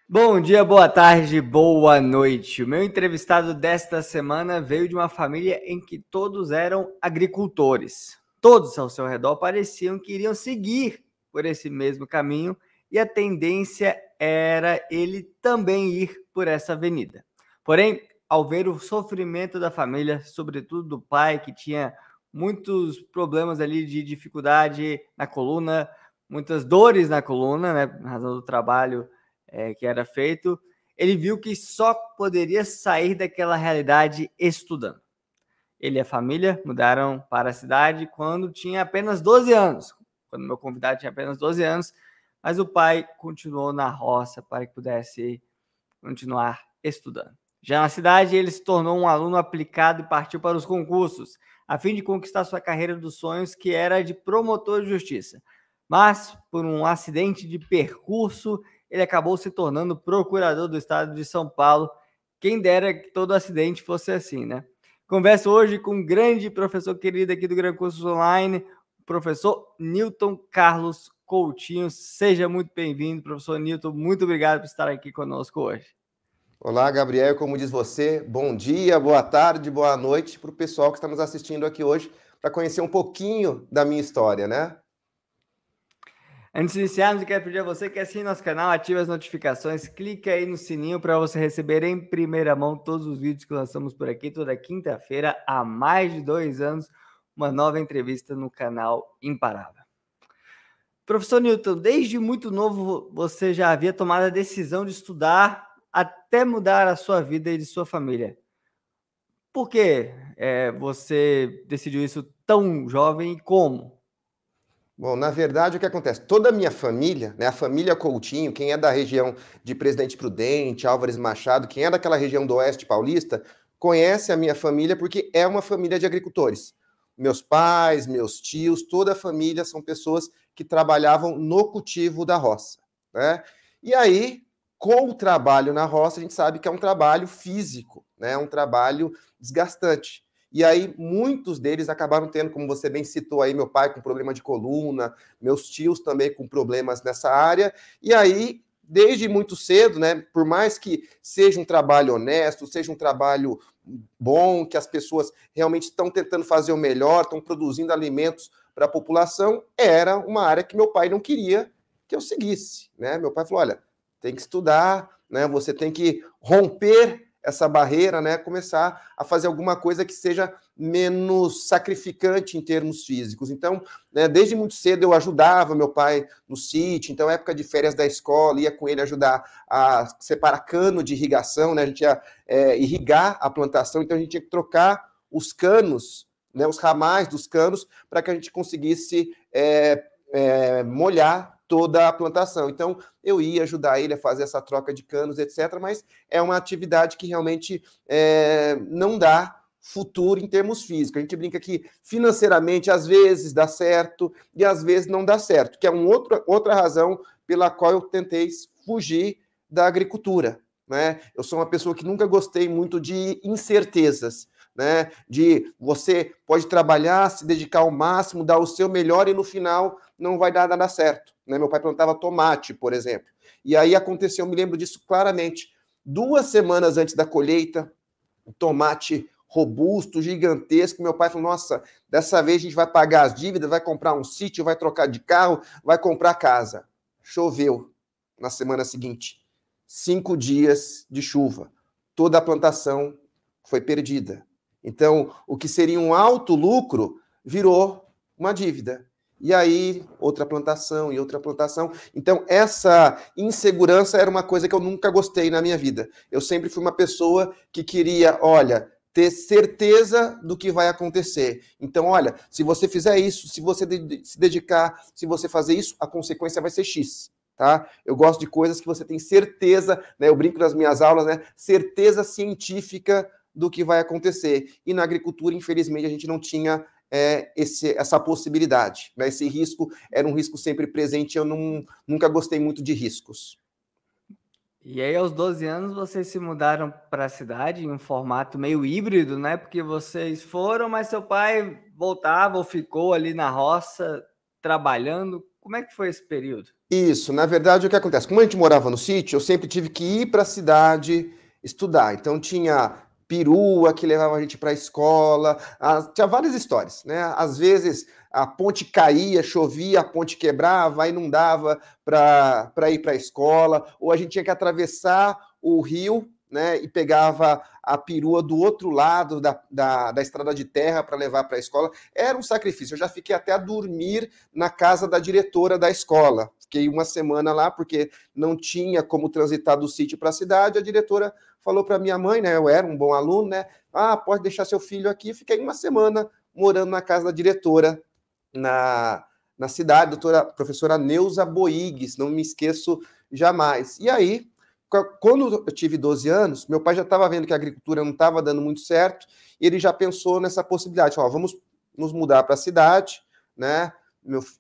Bom dia, boa tarde, boa noite. O meu entrevistado desta semana veio de uma família em que todos eram agricultores. Todos ao seu redor pareciam que iriam seguir por esse mesmo caminho e a tendência era ele também ir por essa avenida. Porém, ao ver o sofrimento da família, sobretudo do pai, que tinha muitos problemas ali de dificuldade na coluna, muitas dores na coluna, né, por razão do trabalho que era feito, ele viu que só poderia sair daquela realidade estudando. Ele e a família mudaram para a cidade quando tinha apenas 12 anos, quando meu convidado tinha apenas 12 anos, mas o pai continuou na roça para que pudesse continuar estudando. Já na cidade, ele se tornou um aluno aplicado e partiu para os concursos, a fim de conquistar sua carreira dos sonhos, que era de promotor de justiça. Mas, por um acidente de percurso, ele acabou se tornando procurador do estado de São Paulo. Quem dera que todo acidente fosse assim, né? Converso hoje com um grande professor querido aqui do Gran Cursos Online, o professor Newton Carlos Coutinho. Seja muito bem-vindo, professor Newton. Muito obrigado por estar aqui conosco hoje. Olá, Gabriel, como diz você, bom dia, boa tarde, boa noite para o pessoal que está nos assistindo aqui hoje para conhecer um pouquinho da minha história, né? Antes de iniciarmos, eu quero pedir a você que assine nosso canal, ative as notificações, clique aí no sininho para você receber em primeira mão todos os vídeos que lançamos por aqui toda quinta-feira, há mais de 2 anos, uma nova entrevista no canal Imparável. Professor Newton, desde muito novo você já havia tomado a decisão de estudar até mudar a sua vida e de sua família. Por que você decidiu isso tão jovem e como? Bom, na verdade, o que acontece? Toda a minha família, né, a família Coutinho, quem é da região de Presidente Prudente, Álvares Machado, quem é daquela região do Oeste Paulista, conhece a minha família porque é uma família de agricultores. Meus pais, meus tios, toda a família são pessoas que trabalhavam no cultivo da roça, né? E aí, com o trabalho na roça, a gente sabe que é um trabalho físico, né? É um trabalho desgastante. E aí, muitos deles acabaram tendo, como você bem citou aí, meu pai com problema de coluna, meus tios também com problemas nessa área. E aí, desde muito cedo, né, por mais que seja um trabalho honesto, seja um trabalho bom, que as pessoas realmente estão tentando fazer o melhor, estão produzindo alimentos para a população, era uma área que meu pai não queria que eu seguisse, né? Meu pai falou, olha, tem que estudar, né? Você tem que romper essa barreira, né, começar a fazer alguma coisa que seja menos sacrificante em termos físicos. Então, né, desde muito cedo eu ajudava meu pai no sítio, então época de férias da escola, ia com ele ajudar a separar cano de irrigação, né, a gente ia irrigar a plantação, então a gente tinha que trocar os canos, né, os ramais dos canos, para que a gente conseguisse molhar toda a plantação. Então, eu ia ajudar ele a fazer essa troca de canos, etc., mas é uma atividade que realmente não dá futuro em termos físicos. A gente brinca que financeiramente às vezes dá certo e às vezes não dá certo, que é outra razão pela qual eu tentei fugir da agricultura, né? Eu sou uma pessoa que nunca gostei muito de incertezas, né? De você pode trabalhar, se dedicar ao máximo, dar o seu melhor e no final não vai dar nada certo, né? Meu pai plantava tomate, por exemplo. E aí aconteceu, eu me lembro disso claramente. 2 semanas antes da colheita, o tomate robusto, gigantesco, meu pai falou, nossa, dessa vez a gente vai pagar as dívidas, vai comprar um sítio, vai trocar de carro, vai comprar casa. Choveu na semana seguinte. 5 dias de chuva. Toda a plantação foi perdida. Então, o que seria um alto lucro virou uma dívida. E aí, outra plantação e outra plantação. Então, essa insegurança era uma coisa que eu nunca gostei na minha vida. Eu sempre fui uma pessoa que queria, olha, ter certeza do que vai acontecer. Então, olha, se você fizer isso, se você se dedicar, se você fazer isso, a consequência vai ser X. Tá? Eu gosto de coisas que você tem certeza, né? Eu brinco nas minhas aulas, né? Certeza científica do que vai acontecer. E na agricultura, infelizmente, a gente não tinha essa possibilidade. Né? Esse risco era um risco sempre presente, eu nunca gostei muito de riscos. E aí, aos 12 anos, vocês se mudaram para a cidade em um formato meio híbrido, né? Porque vocês foram, mas seu pai voltava ou ficou ali na roça trabalhando. Como é que foi esse período? Isso, na verdade, o que acontece? Como a gente morava no sítio, eu sempre tive que ir para a cidade estudar. Então tinha perua que levava a gente para a escola, tinha várias histórias, né? Às vezes a ponte caía, chovia, a ponte quebrava, aí não dava para ir para a escola, ou a gente tinha que atravessar o rio, né? E pegava a perua do outro lado da estrada de terra para levar para a escola. Era um sacrifício. Eu já fiquei até a dormir na casa da diretora da escola. Fiquei uma semana lá porque não tinha como transitar do sítio para a cidade. A diretora falou para minha mãe, né? Eu era um bom aluno, né? Pode deixar seu filho aqui. Fiquei uma semana morando na casa da diretora na cidade, professora Neuza Boigues, não me esqueço jamais. E aí, quando eu tive 12 anos, meu pai já estava vendo que a agricultura não estava dando muito certo, e ele já pensou nessa possibilidade, vamos nos mudar para a cidade, né?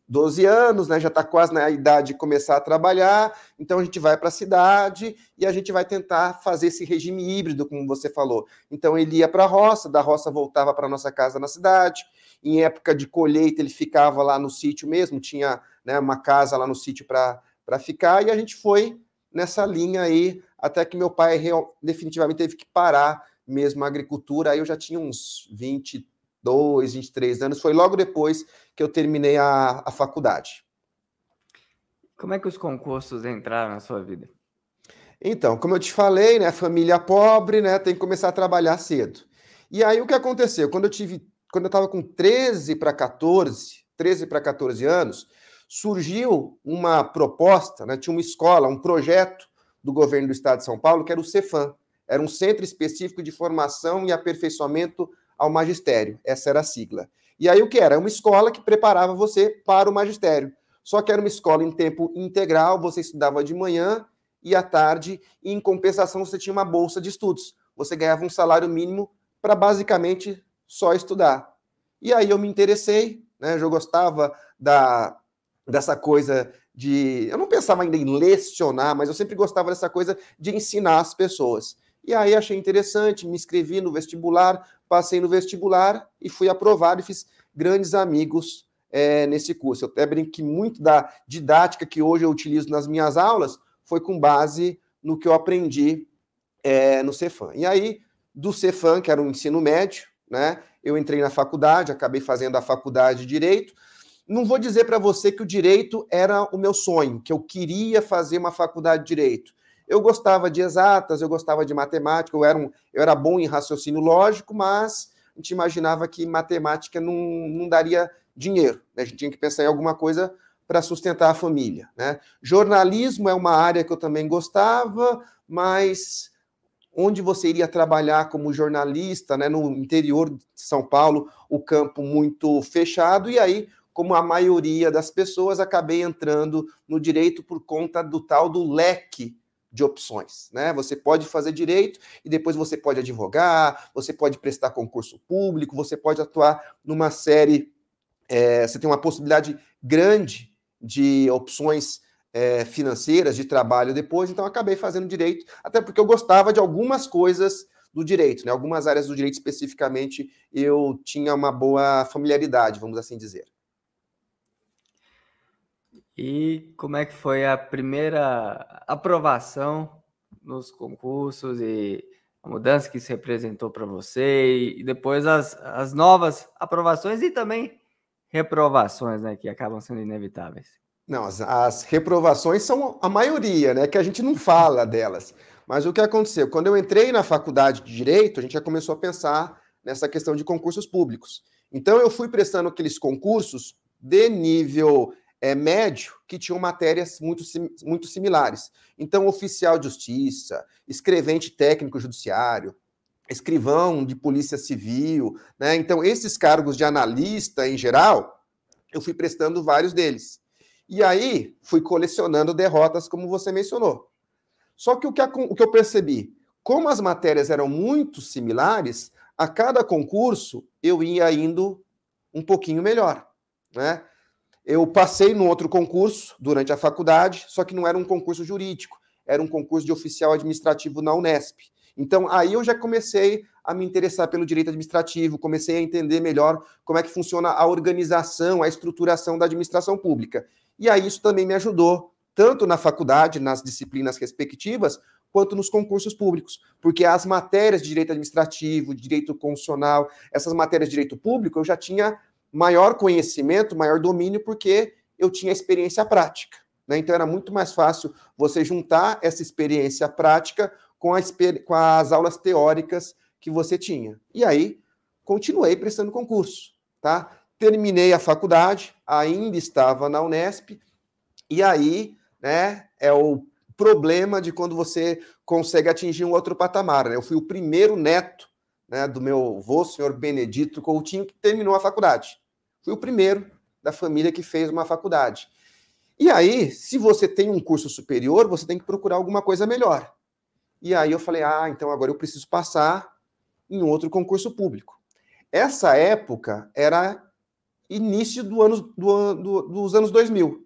12 anos, né? Já está quase na idade de começar a trabalhar, então a gente vai para a cidade e a gente vai tentar fazer esse regime híbrido, como você falou. Então ele ia para a roça, da roça voltava para nossa casa na cidade. Em época de colheita ele ficava lá no sítio mesmo, tinha, né, uma casa lá no sítio para ficar, e a gente foi nessa linha aí, até que meu pai definitivamente teve que parar mesmo a agricultura. Aí eu já tinha uns 22, 23 anos, foi logo depois que eu terminei a faculdade. Como é que os concursos entraram na sua vida? Então, como eu te falei, né, família pobre, né, tem que começar a trabalhar cedo. E aí o que aconteceu? Quando eu estava com 13 para 14 anos, surgiu uma proposta, né, tinha uma escola, um projeto do governo do estado de São Paulo, que era o Cefam. Era um centro específico de formação e aperfeiçoamento ao magistério. Essa era a sigla. E aí o que era? Era uma escola que preparava você para o magistério. Só que era uma escola em tempo integral, você estudava de manhã e à tarde, e em compensação você tinha uma bolsa de estudos. Você ganhava um salário mínimo para basicamente só estudar. E aí eu me interessei, né? Eu gostava dessa coisa de... Eu não pensava ainda em lecionar, mas eu sempre gostava dessa coisa de ensinar as pessoas. E aí achei interessante, me inscrevi no vestibular, passei no vestibular e fui aprovado e fiz grandes amigos nesse curso. Eu até brinco que muito da didática que hoje eu utilizo nas minhas aulas foi com base no que eu aprendi no Cefam. E aí, do Cefam, que era um ensino médio, né, eu entrei na faculdade, acabei fazendo a faculdade de Direito. Não vou dizer para você que o Direito era o meu sonho, que eu queria fazer uma faculdade de Direito. Eu gostava de exatas, eu gostava de matemática, eu era bom em raciocínio lógico, mas a gente imaginava que matemática não daria dinheiro, né? A gente tinha que pensar em alguma coisa para sustentar a família, né? Jornalismo é uma área que eu também gostava, mas onde você iria trabalhar como jornalista, né? No interior de São Paulo, o campo muito fechado, e aí, como a maioria das pessoas, acabei entrando no direito por conta do tal do leque de opções, né? Você pode fazer direito e depois você pode advogar, você pode prestar concurso público, você pode atuar numa série, você tem uma possibilidade grande de opções financeiras, de trabalho depois, então acabei fazendo direito, até porque eu gostava de algumas coisas do direito, né? Algumas áreas do direito especificamente eu tinha uma boa familiaridade, vamos assim dizer. E como é que foi a primeira aprovação nos concursos e a mudança que isso representou para você e depois as novas aprovações e também reprovações, né, que acabam sendo inevitáveis? Não, as reprovações são a maioria, né, que a gente não fala delas. Mas o que aconteceu? Quando eu entrei na faculdade de Direito, a gente já começou a pensar nessa questão de concursos públicos. Então eu fui prestando aqueles concursos de nível médio que tinham matérias muito similares. Então, oficial de justiça, escrevente técnico judiciário, escrivão de polícia civil, né? Então, esses cargos de analista, em geral, eu fui prestando vários deles. E aí, fui colecionando derrotas, como você mencionou. Só que o que eu percebi, como as matérias eram muito similares, a cada concurso eu ia indo um pouquinho melhor, né? Eu passei no outro concurso durante a faculdade, só que não era um concurso jurídico, era um concurso de oficial administrativo na Unesp. Então, aí eu já comecei a me interessar pelo direito administrativo, comecei a entender melhor como é que funciona a organização, a estruturação da administração pública. E aí isso também me ajudou, tanto na faculdade, nas disciplinas respectivas, quanto nos concursos públicos, porque as matérias de direito administrativo, direito constitucional, essas matérias de direito público, eu já tinha maior conhecimento, maior domínio, porque eu tinha experiência prática, né? Então era muito mais fácil você juntar essa experiência prática com as aulas teóricas que você tinha. E aí, continuei prestando concurso, tá? Terminei a faculdade, ainda estava na Unesp, e aí, né, é o problema de quando você consegue atingir um outro patamar, né? Eu fui o primeiro neto, né, do meu avô, senhor Benedito Coutinho, que terminou a faculdade. Fui o primeiro da família que fez uma faculdade. E aí, se você tem um curso superior, você tem que procurar alguma coisa melhor. E aí eu falei, então agora eu preciso passar em outro concurso público. Essa época era início dos anos 2000.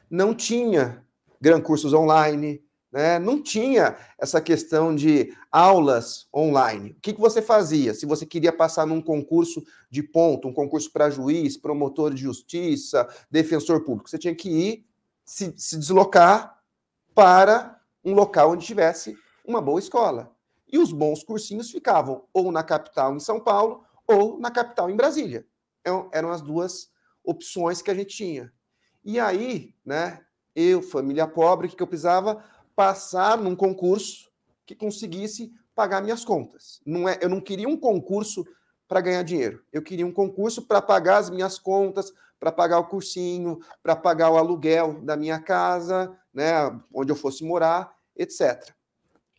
Não tinha Gran Cursos online, né? Não tinha essa questão de aulas online. O que você fazia? Se você queria passar num concurso de ponto, um concurso para juiz, promotor de justiça, defensor público, você tinha que ir se deslocar para um local onde tivesse uma boa escola. E os bons cursinhos ficavam ou na capital, em São Paulo, ou na capital, em Brasília. Eram as duas opções que a gente tinha. E aí, né, eu, família pobre, o que eu precisava? Passar num concurso que conseguisse pagar minhas contas. Eu não queria um concurso para ganhar dinheiro. Eu queria um concurso para pagar as minhas contas, para pagar o cursinho, para pagar o aluguel da minha casa, né, onde eu fosse morar, etc.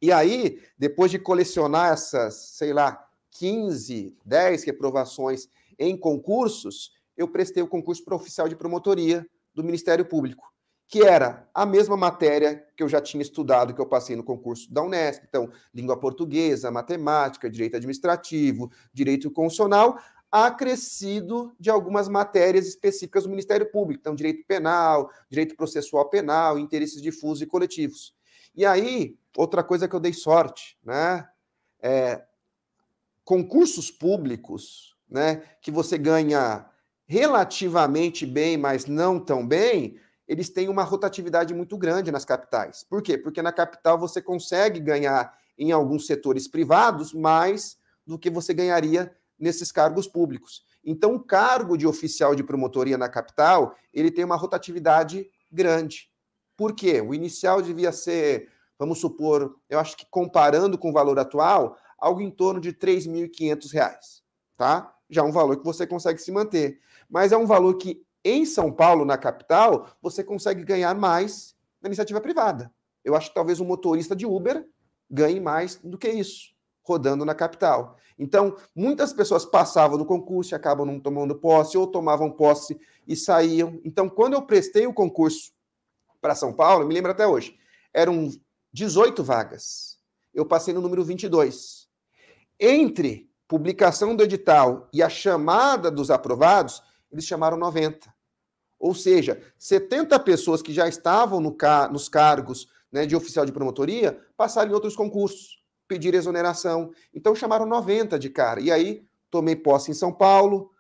E aí, depois de colecionar essas, sei lá, 15, 10 reprovações em concursos, eu prestei o concurso para oficial de promotoria do Ministério Público, que era a mesma matéria que eu já tinha estudado, que eu passei no concurso da Unesp. Então, língua portuguesa, matemática, direito administrativo, direito constitucional, acrescido de algumas matérias específicas do Ministério Público. Então, direito penal, direito processual penal, interesses difusos e coletivos. E aí, outra coisa que eu dei sorte, né? Concursos públicos, né, que você ganha relativamente bem, mas não tão bem, eles têm uma rotatividade muito grande nas capitais. Por quê? Porque na capital você consegue ganhar em alguns setores privados mais do que você ganharia nesses cargos públicos. Então, o cargo de oficial de promotoria na capital, ele tem uma rotatividade grande. Por quê? O inicial devia ser, vamos supor, eu acho que comparando com o valor atual, algo em torno de R$ 3.500, tá? Já é um valor que você consegue se manter. Mas é um valor que, em São Paulo, na capital, você consegue ganhar mais na iniciativa privada. Eu acho que talvez um motorista de Uber ganhe mais do que isso, rodando na capital. Então, muitas pessoas passavam no concurso e acabam não tomando posse, ou tomavam posse e saíam. Então, quando eu prestei o concurso para São Paulo, me lembro até hoje, eram 18 vagas. Eu passei no número 22. Entre publicação do edital e a chamada dos aprovados, eles chamaram 90. Ou seja, 70 pessoas que já estavam nos cargos, né, de oficial de promotoria passaram em outros concursos, pediram exoneração. Então chamaram 90 de cara. E aí tomei posse em São Paulo,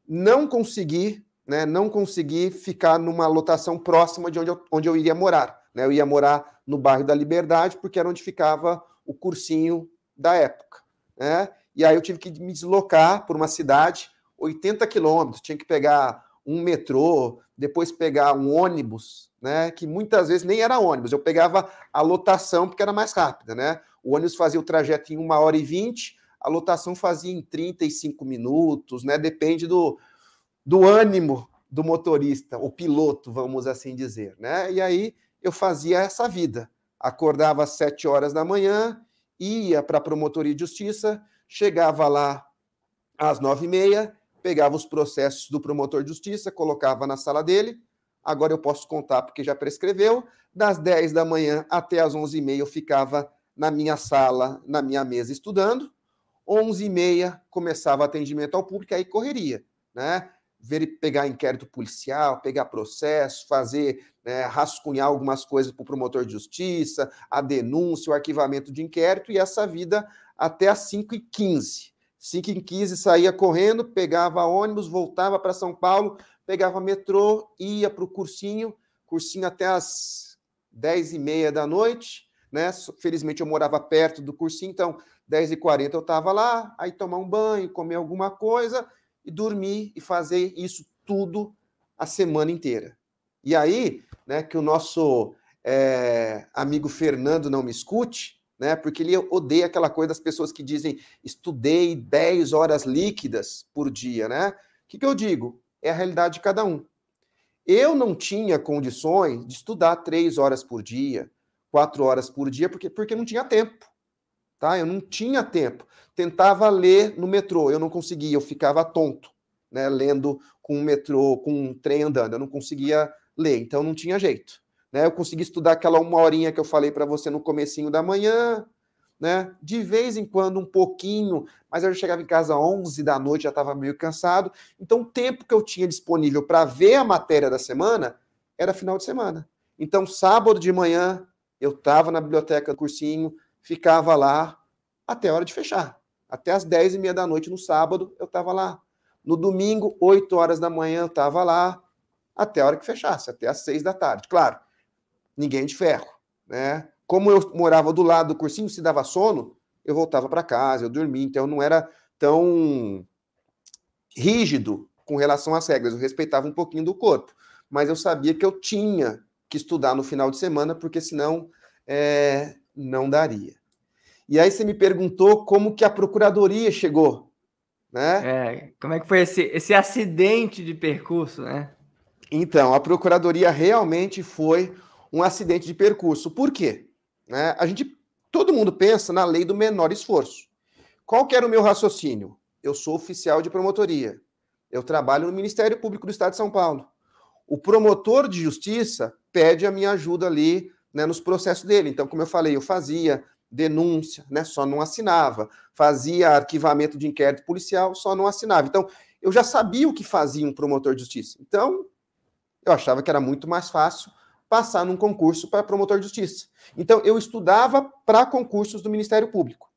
não consegui ficar numa lotação próxima de onde eu iria morar. Né? Eu ia morar no bairro da Liberdade, porque era onde ficava o cursinho da época. Né? E aí eu tive que me deslocar por uma cidade, 80 quilômetros, tinha que pegar um metrô, depois pegar um ônibus, né? Que muitas vezes nem era ônibus, eu pegava a lotação porque era mais rápida, né? O ônibus fazia o trajeto em 1h20, a lotação fazia em 35 minutos, né? Depende do ânimo do motorista, o piloto, vamos assim dizer, né? E aí eu fazia essa vida, acordava às 7 horas da manhã, ia para a promotoria de justiça, chegava lá às 9h30, pegava os processos do promotor de justiça, colocava na sala dele. Agora eu posso contar porque já prescreveu. Das 10 da manhã até as 11h30 eu ficava na minha sala, na minha mesa estudando. 11h30 começava atendimento ao público, aí correria, né? Pegar inquérito policial, pegar processo, fazer, né, rascunhar algumas coisas para o promotor de justiça, a denúncia, o arquivamento de inquérito, e essa vida até as 5h15. 5h15 saía correndo, pegava ônibus, voltava para São Paulo, pegava metrô, ia para o cursinho até as 10h30 da noite, né? Felizmente eu morava perto do cursinho, então 10h40 eu estava lá, aí tomar um banho, comer alguma coisa e dormir e fazer isso tudo a semana inteira. E aí, né, que o nosso amigo Fernando não me escute, né, porque ele odeia aquela coisa das pessoas que dizem estudei 10 horas líquidas por dia, né? O que eu digo? É a realidade de cada um. Eu não tinha condições de estudar 3 horas por dia, 4 horas por dia, porque não tinha tempo. Tá? Eu não tinha tempo. Tentava ler no metrô, eu não conseguia, eu ficava tonto, né, lendo com um metrô, com um trem andando, eu não conseguia ler, então não tinha jeito. Né? Eu consegui estudar aquela 1 horinha que eu falei para você no comecinho da manhã, né? De vez em quando um pouquinho, mas eu já chegava em casa às 11 da noite, já estava meio cansado, então o tempo que eu tinha disponível para ver a matéria da semana era final de semana. Então sábado de manhã eu estava na biblioteca do cursinho, ficava lá até a hora de fechar. Até as 10h30 da noite no sábado, eu estava lá. No domingo, 8 horas da manhã, eu estava lá até a hora que fechasse, até as 6 da tarde. Claro, ninguém de ferro, né? Como eu morava do lado do cursinho, se dava sono, eu voltava para casa, eu dormia, então eu não era tão rígido com relação às regras, eu respeitava um pouquinho do corpo, mas eu sabia que eu tinha que estudar no final de semana, porque senão não daria. E aí você me perguntou como que a procuradoria chegou, né? Como é que foi esse acidente de percurso, né? Então, a procuradoria realmente foi um acidente de percurso. Por quê? Né? Todo mundo pensa na lei do menor esforço. Qual que era o meu raciocínio? Eu sou oficial de promotoria. Eu trabalho no Ministério Público do Estado de São Paulo. O promotor de justiça pede a minha ajuda ali, né, nos processos dele. Então, como eu falei, eu fazia denúncia, né, só não assinava. Fazia arquivamento de inquérito policial, só não assinava. Então, eu já sabia o que fazia um promotor de justiça. Então, eu achava que era muito mais fácil passar num concurso para promotor de justiça. Então, eu estudava para concursos do Ministério Público.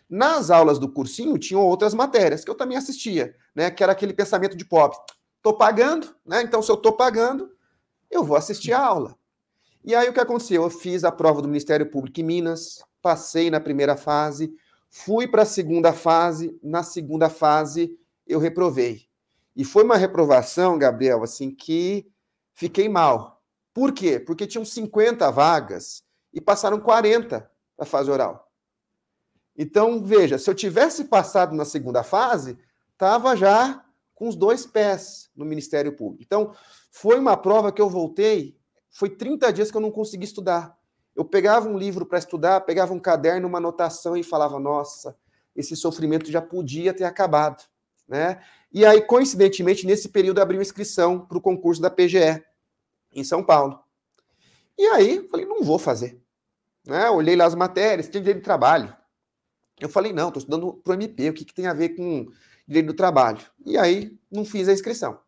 Nas aulas do cursinho, tinham outras matérias que eu também assistia, né, que era aquele pensamento de pobre. Estou pagando, né? Então, se eu estou pagando, eu vou assistir a aula. E aí, o que aconteceu? Eu fiz a prova do Ministério Público em Minas, passei na primeira fase, fui para a segunda fase, na segunda fase eu reprovei. E foi uma reprovação, Gabriel, assim, que fiquei mal. Por quê? Porque tinham 50 vagas e passaram 40 para a fase oral. Então, veja, se eu tivesse passado na segunda fase, estava já com os 2 pés no Ministério Público. Então, foi uma prova que eu voltei, foi 30 dias que eu não consegui estudar. Eu pegava um livro para estudar, pegava um caderno, uma anotação e falava, nossa, esse sofrimento já podia ter acabado, né? E aí, coincidentemente, nesse período abriu inscrição para o concurso da PGE, em São Paulo. E aí, falei, não vou fazer. Né? Olhei lá as matérias, tinha direito de trabalho. Eu falei, não, estou estudando para o MP, o que tem a ver com direito do trabalho? E aí, não fiz a inscrição.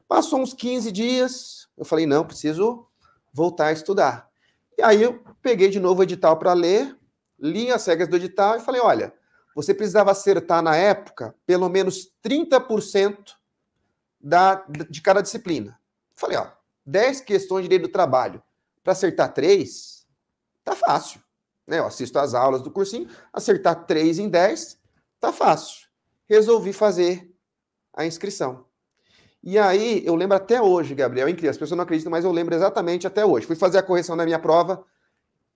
Passou uns 15 dias, eu falei, não, preciso voltar a estudar. E aí, eu peguei de novo o edital para ler, li as regras do edital e falei, olha, você precisava acertar na época pelo menos 30% de cada disciplina. Falei, ó, 10 questões de direito do trabalho, para acertar 3, tá fácil. Né? Eu assisto às aulas do cursinho, acertar 3 em 10, tá fácil. Resolvi fazer a inscrição. E aí, eu lembro até hoje, Gabriel, é incrível, as pessoas não acreditam, mas eu lembro exatamente até hoje. Fui fazer a correção na minha prova,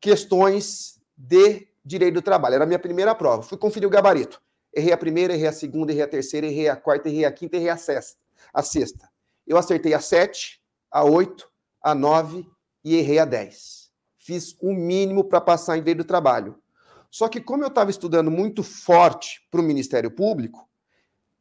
questões de direito do trabalho. Era a minha primeira prova. Fui conferir o gabarito. Errei a primeira, errei a segunda, errei a terceira, errei a quarta, errei a quinta, errei a sexta. Eu acertei a 7, a 8, a 9 e errei a 10. Fiz o mínimo para passar em direito do trabalho. Só que como eu estava estudando muito forte para o Ministério Público,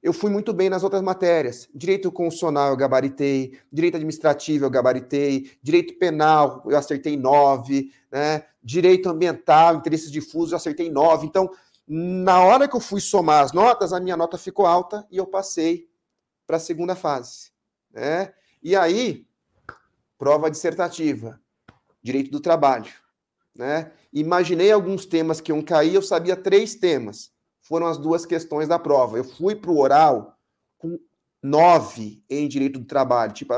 eu fui muito bem nas outras matérias. Direito constitucional eu gabaritei, direito administrativo eu gabaritei, direito penal eu acertei 9, né? Direito ambiental, interesses difusos eu acertei 9. Então, na hora que eu fui somar as notas, a minha nota ficou alta e eu passei para a segunda fase. Né? E aí, prova dissertativa, direito do trabalho. né? Imaginei alguns temas que iam cair, eu sabia 3 temas. Foram as 2 questões da prova. Eu fui para o oral com 9 em direito do trabalho. Tipo,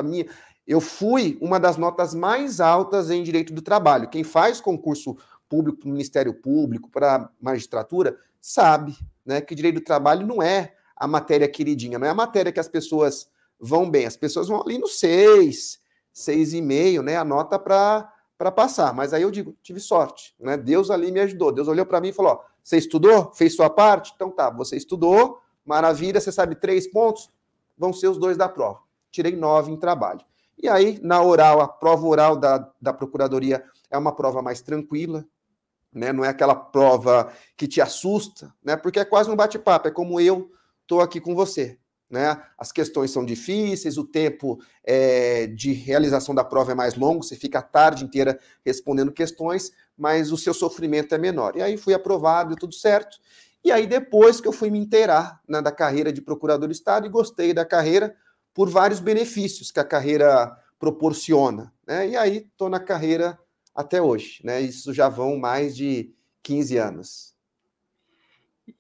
eu fui uma das notas mais altas em direito do trabalho. Quem faz concurso público para o Ministério Público, para a magistratura, sabe, né, que direito do trabalho não é a matéria queridinha, não é a matéria que as pessoas vão bem. As pessoas vão ali no 6, 6,5, né, a nota para passar. Mas aí eu digo, tive sorte, né? Deus ali me ajudou. Deus olhou para mim e falou: ó, você estudou? Fez sua parte? Então tá, você estudou, maravilha, você sabe 3 pontos, vão ser os 2 da prova. Tirei 9 em trabalho. E aí, na oral, a prova oral da Procuradoria é uma prova mais tranquila, né? Não é aquela prova que te assusta, né? Porque é quase um bate-papo, é como eu estou aqui com você. Né? As questões são difíceis, o tempo de realização da prova é mais longo, você fica a tarde inteira respondendo questões, mas o seu sofrimento é menor. E aí fui aprovado e tudo certo. E aí depois que eu fui me inteirar, né, da carreira de procurador do Estado, e gostei da carreira por vários benefícios que a carreira proporciona. Né? E aí estou na carreira até hoje. Né? Isso já vão mais de 15 anos.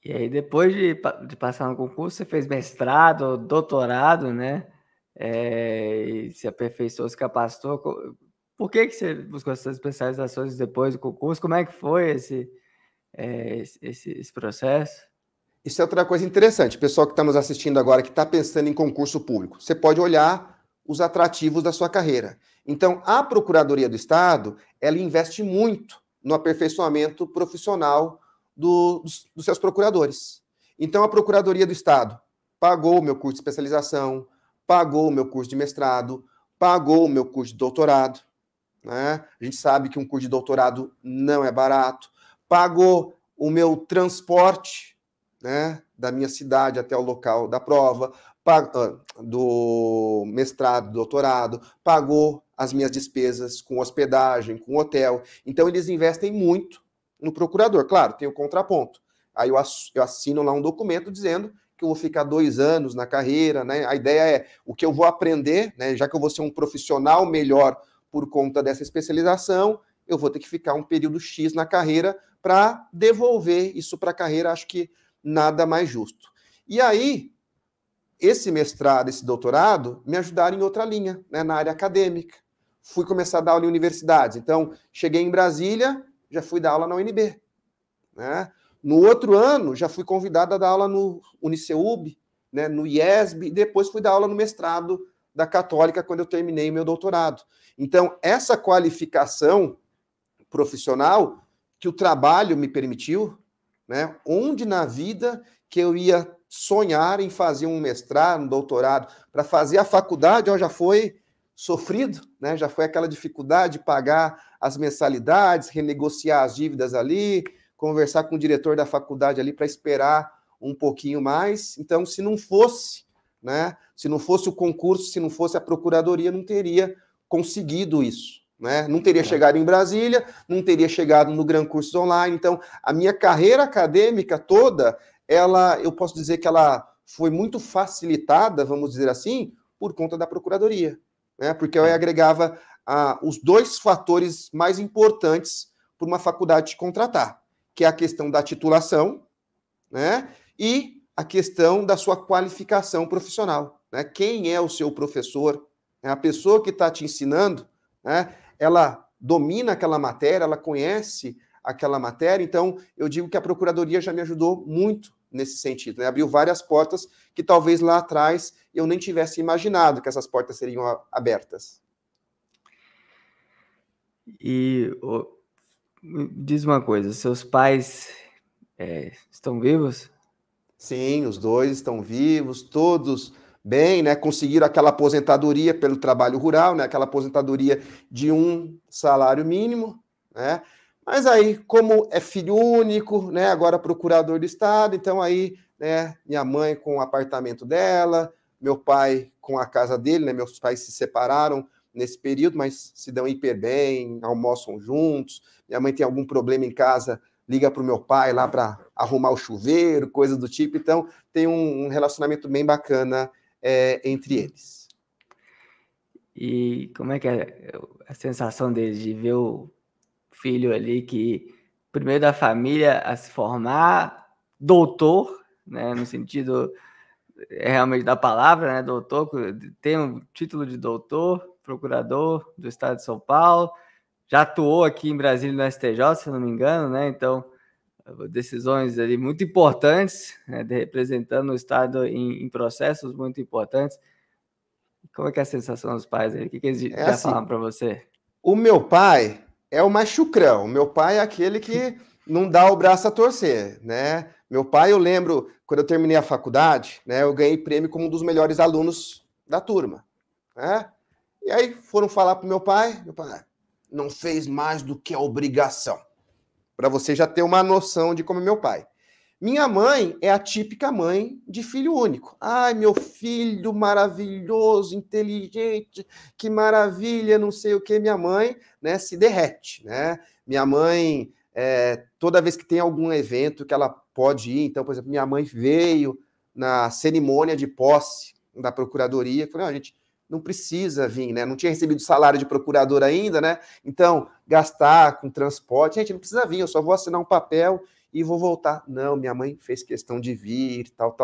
E aí, depois de passar no concurso, você fez mestrado, doutorado, né? E se aperfeiçoou, se capacitou. Por que você buscou essas especializações depois do concurso? Como é que foi esse processo? Isso é outra coisa interessante. Pessoal que está nos assistindo agora, que está pensando em concurso público, você pode olhar os atrativos da sua carreira. Então, a Procuradoria do Estado, ela investe muito no aperfeiçoamento profissional dos seus procuradores. Então, a Procuradoria do Estado pagou o meu curso de especialização, pagou o meu curso de mestrado, pagou o meu curso de doutorado. Né? A gente sabe que um curso de doutorado não é barato. Pagou o meu transporte, né, da minha cidade até o local da prova, do mestrado, doutorado, pagou as minhas despesas com hospedagem, com hotel. Então, eles investem muito no procurador. Claro, tem o contraponto. Aí eu assino lá um documento dizendo que eu vou ficar 2 anos na carreira, né? A ideia é o que eu vou aprender, né? Já que eu vou ser um profissional melhor por conta dessa especialização, eu vou ter que ficar um período X na carreira para devolver isso para a carreira. Acho que nada mais justo. E aí, esse mestrado, esse doutorado, me ajudaram em outra linha, né, na área acadêmica. Fui começar a dar aula em universidades. Então, cheguei em Brasília, já fui dar aula na UNB. Né? No outro ano, já fui convidado a dar aula no Uniceub, né, no IESB, e depois fui dar aula no mestrado da Católica, quando eu terminei meu doutorado. Então, essa qualificação profissional que o trabalho me permitiu, né, onde na vida que eu ia sonhar em fazer um mestrado, um doutorado, para fazer a faculdade, ó, já foi sofrido, né? Já foi aquela dificuldade de pagar as mensalidades, renegociar as dívidas ali, conversar com o diretor da faculdade ali para esperar um pouquinho mais. Então, se não fosse, né? Se não fosse o concurso, se não fosse a procuradoria, não teria conseguido isso. Né? Não teria chegado em Brasília, não teria chegado no Gran Cursos Online. Então, a minha carreira acadêmica toda, eu posso dizer que ela foi muito facilitada, vamos dizer assim, por conta da Procuradoria. Né? Porque eu agregava os 2 fatores mais importantes para uma faculdade te contratar, que é a questão da titulação, né? E a questão da sua qualificação profissional. Né? Quem é o seu professor? É a pessoa que está te ensinando, né? Ela domina aquela matéria, ela conhece aquela matéria. Então, eu digo que a Procuradoria já me ajudou muito nesse sentido. Né? Abriu várias portas que talvez lá atrás eu nem tivesse imaginado que essas portas seriam abertas. E diz uma coisa, seus pais estão vivos? Sim, os 2 estão vivos, todos bem, né? Conseguiram aquela aposentadoria pelo trabalho rural, né? Aquela aposentadoria de um salário mínimo, né? Mas aí, como é filho único, né? Agora procurador do Estado, então aí, né? Minha mãe com o apartamento dela, meu pai com a casa dele, né? Meus pais se separaram nesse período, mas se dão hiper bem, almoçam juntos. Minha mãe tem algum problema em casa, liga para o meu pai lá para arrumar o chuveiro, coisas do tipo. Então, tem um relacionamento bem bacana entre eles. E como é que é a sensação deles de ver o filho ali que, primeiro da família a se formar, doutor, né, no sentido realmente da palavra, né, doutor, tem um título de doutor, procurador do estado de São Paulo, já atuou aqui em Brasília no STJ, se não me engano, né, então decisões ali muito importantes, né, representando o estado em processos muito importantes. Como é que é a sensação dos pais aí? O que eles já assim, falaram para você? o meu pai é o mais chucrão. O meu pai é aquele que não dá o braço a torcer, né? Meu pai, eu lembro, quando eu terminei a faculdade, né, eu ganhei prêmio como um dos melhores alunos da turma, né? E aí foram falar pro meu pai, não fez mais do que a obrigação. Para você já ter uma noção de como é meu pai. Minha mãe é a típica mãe de filho único. Ai, meu filho maravilhoso, inteligente, que maravilha, não sei o que. Minha mãe, né, se derrete, né? Minha mãe, toda vez que tem algum evento que ela pode ir, então, por exemplo, minha mãe veio na cerimônia de posse da procuradoria, falei, a gente não precisa vir, né? Não tinha recebido salário de procurador ainda, né? Então, gastar com transporte, gente, não precisa vir, eu só vou assinar um papel e vou voltar. Não, minha mãe fez questão de vir, tal.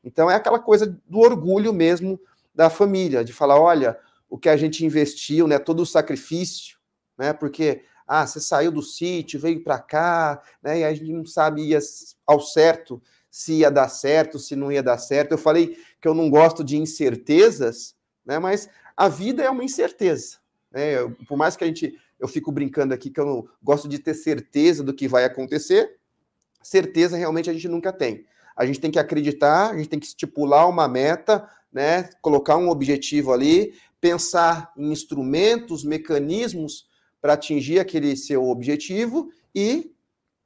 Então é aquela coisa do orgulho mesmo da família, de falar, olha, o que a gente investiu, né, todo o sacrifício, né, porque, você saiu do sítio, veio para cá, né, e a gente não sabia ao certo se ia dar certo, se não ia dar certo. Eu falei que eu não gosto de incertezas, né, mas a vida é uma incerteza, né, por mais que eu fico brincando aqui que eu não gosto de ter certeza do que vai acontecer, certeza realmente a gente nunca tem. A gente tem que acreditar, a gente tem que estipular uma meta, né, colocar um objetivo ali, pensar em instrumentos, mecanismos para atingir aquele seu objetivo e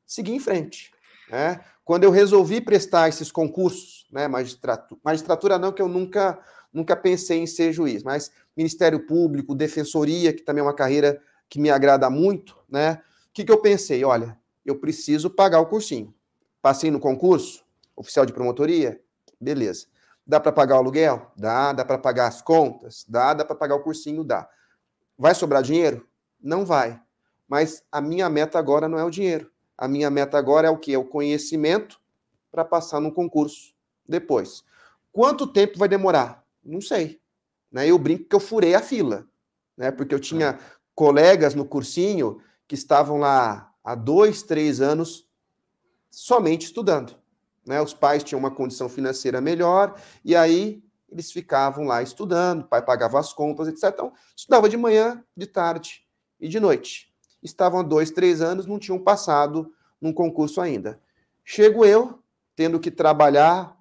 seguir em frente, né? Quando eu resolvi prestar esses concursos, né, magistratura não, que eu nunca pensei em ser juiz, mas Ministério Público, Defensoria, que também é uma carreira que me agrada muito, né? O que eu pensei? Olha, eu preciso pagar o cursinho. Passei no concurso, oficial de promotoria, beleza. Dá para pagar o aluguel? Dá para pagar as contas? Dá para pagar o cursinho? Dá. Vai sobrar dinheiro? Não vai. Mas a minha meta agora não é o dinheiro. A minha meta agora é o quê? É o conhecimento para passar no concurso depois. Quanto tempo vai demorar? Não sei. Né? Eu brinco que eu furei a fila, né? Porque eu tinha colegas no cursinho que estavam lá há 2, 3 anos somente estudando. Né? Os pais tinham uma condição financeira melhor e aí eles ficavam lá estudando, o pai pagava as contas, etc. Então, estudava de manhã, de tarde e de noite. Estavam há 2, 3 anos, não tinham passado num concurso ainda. Chego eu, tendo que trabalhar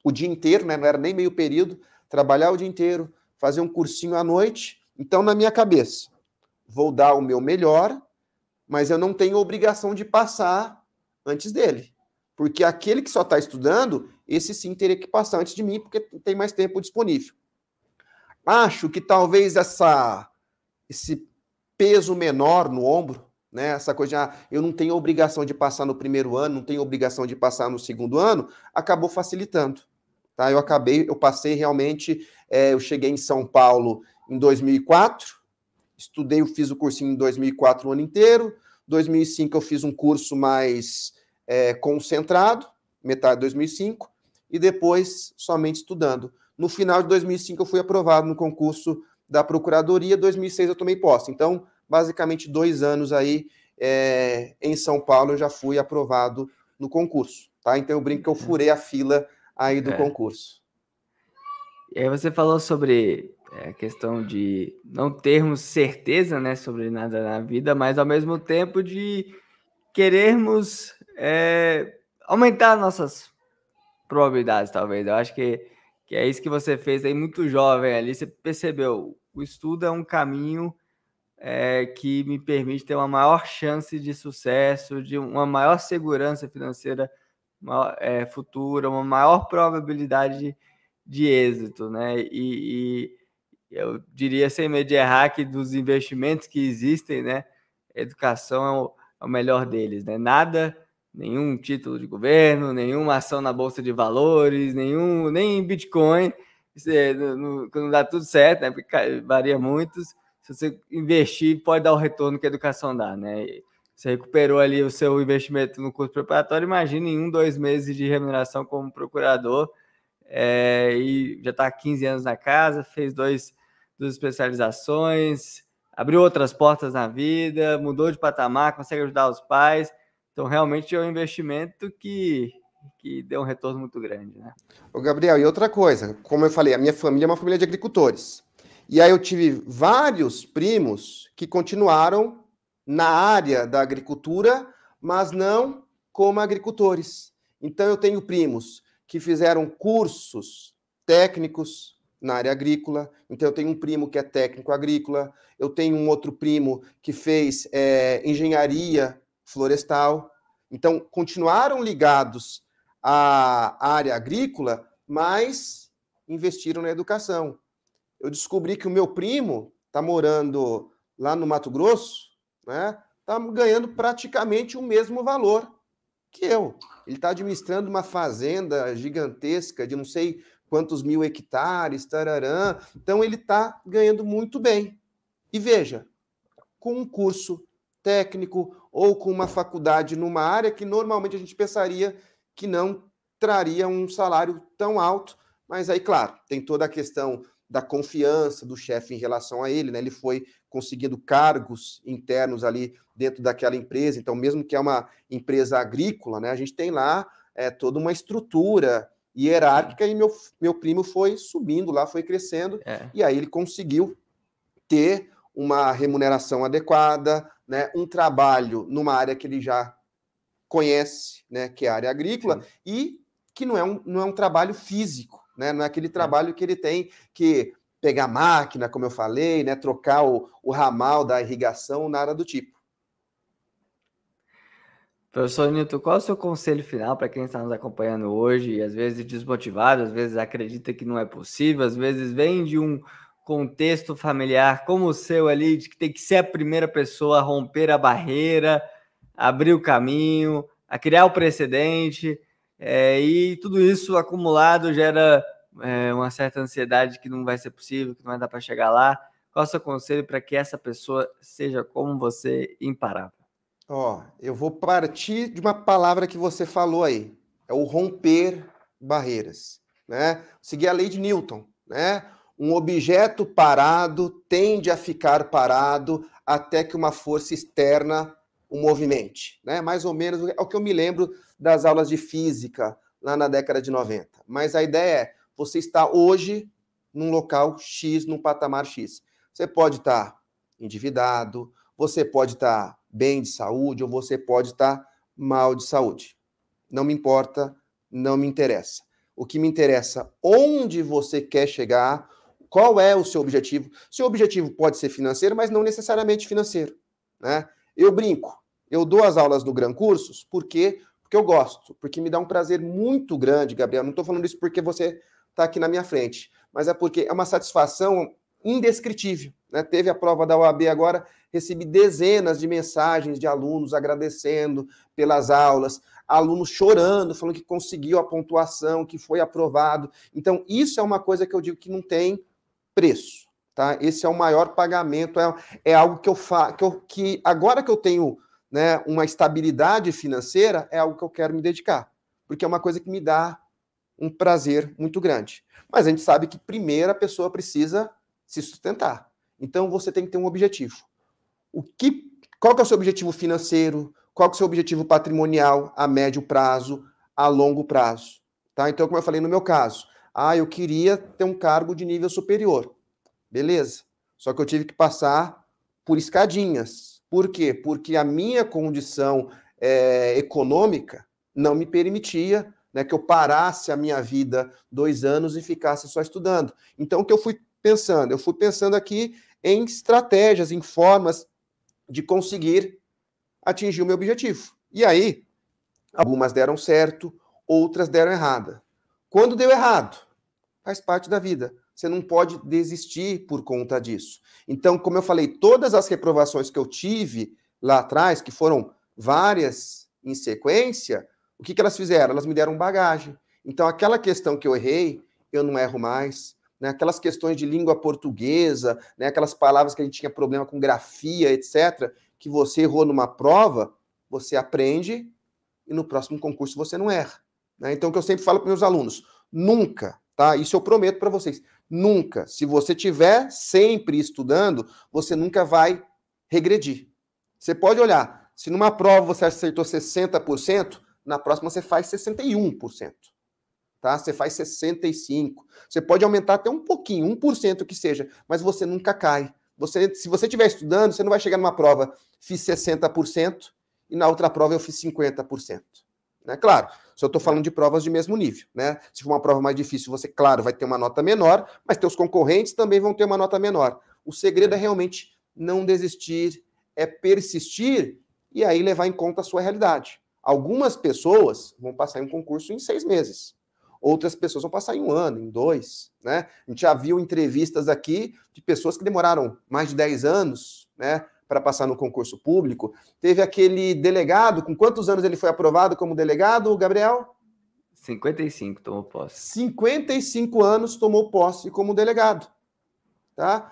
o dia inteiro, né? Não era nem meio período, trabalhar o dia inteiro, fazer um cursinho à noite. Então, na minha cabeça, vou dar o meu melhor, mas eu não tenho obrigação de passar antes dele. Porque aquele que só está estudando, esse sim teria que passar antes de mim, porque tem mais tempo disponível. Acho que talvez esse peso menor no ombro, né, essa coisa de, eu não tenho obrigação de passar no primeiro ano, não tenho obrigação de passar no segundo ano, acabou facilitando. Tá? Eu passei realmente, eu cheguei em São Paulo em 2004, estudei, fiz o cursinho em 2004 o ano inteiro, 2005 eu fiz um curso mais concentrado, metade de 2005, e depois somente estudando. No final de 2005 eu fui aprovado no concurso da Procuradoria, 2006 eu tomei posse. Então, basicamente 2 anos aí em São Paulo eu já fui aprovado no concurso. Tá? Então eu brinco que eu furei a fila aí do concurso. E aí você falou sobre a questão de não termos certeza, né, sobre nada na vida, mas ao mesmo tempo de querermos aumentar nossas probabilidades, talvez. Eu acho que é isso que você fez aí muito jovem ali. Você percebeu, o estudo é um caminho que me permite ter uma maior chance de sucesso, de uma maior segurança financeira futura, uma maior probabilidade de êxito, né? E eu diria, sem medo de errar, que dos investimentos que existem, né, a educação é o melhor deles, né? Nenhum título de governo, nenhuma ação na Bolsa de Valores, nem Bitcoin, quando dá tudo certo, né? Porque varia muito, se você investir, pode dar o retorno que a educação dá, né? Você recuperou ali o seu investimento no curso preparatório, imagina em 1, 2 meses de remuneração como procurador, e já está há 15 anos na casa, fez 2 especializações, abriu outras portas na vida, mudou de patamar, consegue ajudar os pais. Então, realmente é um investimento que deu um retorno muito grande, né? Ô, Gabriel, e outra coisa, como eu falei, a minha família é uma família de agricultores. E aí eu tive vários primos que continuaram na área da agricultura, mas não como agricultores. Então eu tenho primos que fizeram cursos técnicos na área agrícola. Então eu tenho um primo que é técnico agrícola, eu tenho um outro primo que fez engenharia florestal. Então continuaram ligados à área agrícola, mas investiram na educação. Eu descobri que o meu primo está morando lá no Mato Grosso, né? Está ganhando praticamente o mesmo valor que eu. Ele está administrando uma fazenda gigantesca de não sei quantos mil hectares, tararã. Então ele está ganhando muito bem. E veja, com um curso técnico ou com uma faculdade numa área que normalmente a gente pensaria que não traria um salário tão alto, mas aí, claro, tem toda a questão da confiança do chefe em relação a ele, né? Ele foi conseguindo cargos internos ali dentro daquela empresa, então mesmo que é uma empresa agrícola, né, a gente tem lá toda uma estrutura hierárquica. E meu primo foi subindo lá, foi crescendo, e aí ele conseguiu ter uma remuneração adequada, né, um trabalho numa área que ele já conhece, né, que é a área agrícola. Sim. E que não é um trabalho físico, né, não é aquele trabalho que ele tem que pegar máquina, como eu falei, né, trocar o ramal da irrigação, nada do tipo. Professor Nilton, qual é o seu conselho final para quem está nos acompanhando hoje e às vezes desmotivado, às vezes acredita que não é possível, às vezes vem de um contexto familiar como o seu ali, de que tem que ser a primeira pessoa a romper a barreira, a abrir o caminho, a criar o precedente, e tudo isso acumulado gera uma certa ansiedade que não vai ser possível, que não vai dar para chegar lá. Qual é o seu conselho para que essa pessoa seja como você, imparável? Eu vou partir de uma palavra que você falou aí, é o romper barreiras, né? Seguir a lei de Newton, né? Um objeto parado tende a ficar parado até que uma força externa o movimente, né? Mais ou menos é o que eu me lembro das aulas de física lá na década de 90. Mas a ideia é, você está hoje num local X, num patamar X. Você pode estar endividado, você pode estar bem de saúde ou você pode estar mal de saúde. Não me importa, não me interessa. O que me interessa, onde você quer chegar, qual é o seu objetivo. Seu objetivo pode ser financeiro, mas não necessariamente financeiro, né? Eu brinco, eu dou as aulas do Gran Cursos, por quê? Porque eu gosto, porque me dá um prazer muito grande, Gabriel. Não estou falando isso porque você está aqui na minha frente, mas é porque é uma satisfação indescritível, né? Teve a prova da OAB agora, recebi dezenas de mensagens de alunos agradecendo pelas aulas, alunos chorando, falando que conseguiu a pontuação, que foi aprovado. Então, isso é uma coisa que eu digo que não tem preço, tá? Esse é o maior pagamento, é algo que eu faço, que agora que eu tenho, né, uma estabilidade financeira, é algo que eu quero me dedicar, porque é uma coisa que me dá um prazer muito grande. Mas a gente sabe que primeiro a pessoa precisa se sustentar. Então você tem que ter um objetivo. Qual que é o seu objetivo financeiro? Qual que é o seu objetivo patrimonial a médio prazo, a longo prazo? Tá? Então, como eu falei no meu caso, eu queria ter um cargo de nível superior. Beleza. Só que eu tive que passar por escadinhas. Por quê? Porque a minha condição econômica não me permitia, né, que eu parasse a minha vida 2 anos e ficasse só estudando. Então, o que eu fui pensando? Eu fui pensando aqui em estratégias, em formas de conseguir atingir o meu objetivo. E aí, algumas deram certo, outras deram errado. Quando deu errado, faz parte da vida. Você não pode desistir por conta disso. Então, como eu falei, todas as reprovações que eu tive lá atrás, que foram várias em sequência, o que elas fizeram? Elas me deram bagagem. Então, aquela questão que eu errei, eu não erro mais, né, aquelas questões de língua portuguesa, né, aquelas palavras que a gente tinha problema com grafia, etc., que você errou numa prova, você aprende e no próximo concurso você não erra. Né? Então, o que eu sempre falo para meus alunos, nunca, tá? Isso eu prometo para vocês, nunca, se você estiver sempre estudando, você nunca vai regredir. Você pode olhar, se numa prova você acertou 60%, na próxima você faz 61%. Tá? Você faz 65%. Você pode aumentar até um pouquinho, 1% que seja, mas você nunca cai. Se você estiver estudando, você não vai chegar numa prova, fiz 60%, e na outra prova eu fiz 50%. Né? Claro, se eu estou falando de provas de mesmo nível. Né? Se for uma prova mais difícil, você, claro, vai ter uma nota menor, mas teus concorrentes também vão ter uma nota menor. O segredo é realmente não desistir, é persistir e aí levar em conta a sua realidade. Algumas pessoas vão passar em um concurso em 6 meses. Outras pessoas vão passar em 1 ano, em 2. Né? A gente já viu entrevistas aqui de pessoas que demoraram mais de 10 anos, né, para passar no concurso público. Teve aquele delegado, com quantos anos ele foi aprovado como delegado, Gabriel? 55 tomou posse. 55 anos tomou posse como delegado. Tá?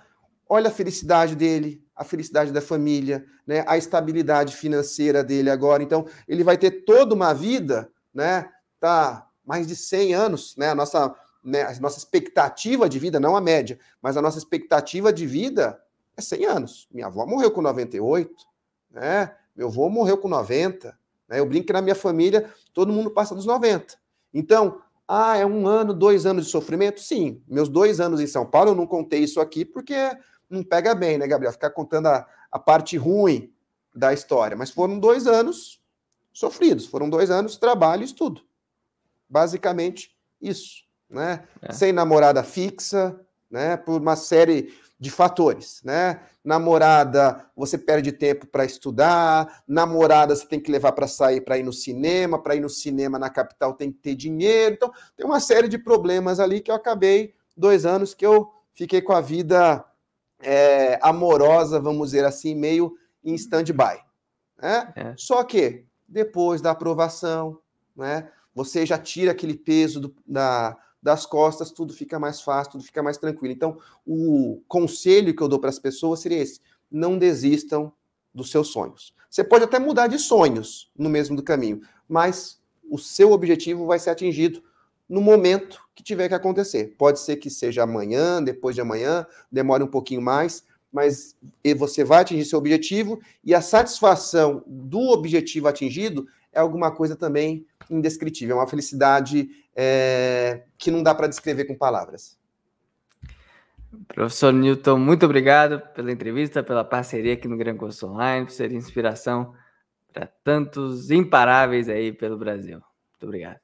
Olha a felicidade dele, a felicidade da família, né, a estabilidade financeira dele agora. Então, ele vai ter toda uma vida, né, tá mais de 100 anos, né, a nossa expectativa de vida, não a média, mas a nossa expectativa de vida é 100 anos. Minha avó morreu com 98, né, meu avô morreu com 90, né, eu brinco que na minha família todo mundo passa dos 90. Então, é 1 ano, 2 anos de sofrimento? Sim, meus 2 anos em São Paulo, eu não contei isso aqui porque não pega bem, né, Gabriel? Ficar contando a parte ruim da história, mas foram 2 anos sofridos, foram 2 anos de trabalho e estudo. Basicamente isso, né? Sem namorada fixa, né? Por uma série de fatores, né? Namorada, você perde tempo para estudar, namorada você tem que levar para sair, para ir no cinema na capital tem que ter dinheiro, então tem uma série de problemas ali que eu acabei 2 anos que eu fiquei com a vida amorosa, vamos dizer assim, meio em stand-by. Né? Só que depois da aprovação, né? Você já tira aquele peso das costas, tudo fica mais fácil, tudo fica mais tranquilo. Então, o conselho que eu dou para as pessoas seria esse: não desistam dos seus sonhos. Você pode até mudar de sonhos no mesmo do caminho, mas o seu objetivo vai ser atingido no momento que tiver que acontecer. Pode ser que seja amanhã, depois de amanhã, demore um pouquinho mais, mas você vai atingir seu objetivo e a satisfação do objetivo atingido é alguma coisa também indescritível, é uma felicidade que não dá para descrever com palavras. Professor Newton, muito obrigado pela entrevista, pela parceria aqui no Gran Curso Online, por ser inspiração para tantos imparáveis aí pelo Brasil. Muito obrigado.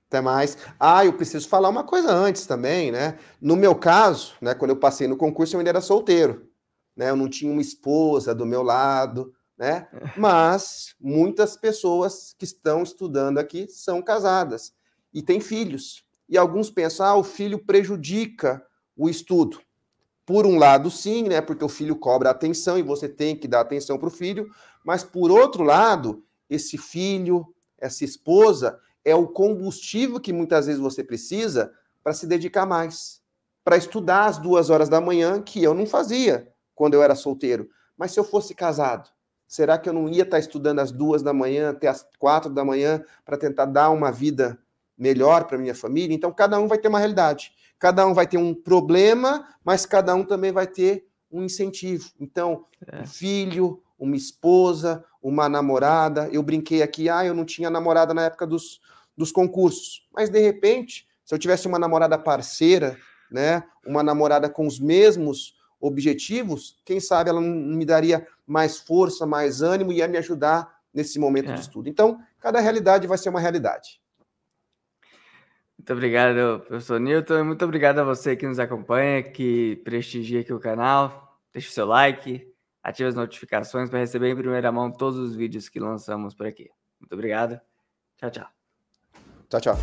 Até mais. Eu preciso falar uma coisa antes também, né? No meu caso, né, quando eu passei no concurso, eu ainda era solteiro, né? Eu não tinha uma esposa do meu lado, né? Mas muitas pessoas que estão estudando aqui são casadas e têm filhos. E alguns pensam, o filho prejudica o estudo. Por um lado, sim, né? Porque o filho cobra atenção e você tem que dar atenção para o filho. Mas, por outro lado, esse filho, essa esposa, é o combustível que muitas vezes você precisa para se dedicar mais. Para estudar às 2 horas da manhã, que eu não fazia quando eu era solteiro. Mas se eu fosse casado, será que eu não ia estar estudando às 2 da manhã até às 4 da manhã para tentar dar uma vida melhor para minha família? Então, cada um vai ter uma realidade. Cada um vai ter um problema, mas cada um também vai ter um incentivo. Então, um filho, uma esposa, uma namorada. Eu brinquei aqui, eu não tinha namorada na época dos concursos. Mas, de repente, se eu tivesse uma namorada parceira, né, uma namorada com os mesmos objetivos, quem sabe ela me daria mais força, mais ânimo e ia me ajudar nesse momento de estudo. Então, cada realidade vai ser uma realidade. Muito obrigado, professor Newton, e muito obrigado a você que nos acompanha, que prestigia aqui o canal. Deixe o seu like, ative as notificações para receber em primeira mão todos os vídeos que lançamos por aqui. Muito obrigado. Tchau, tchau. Tchau, tchau.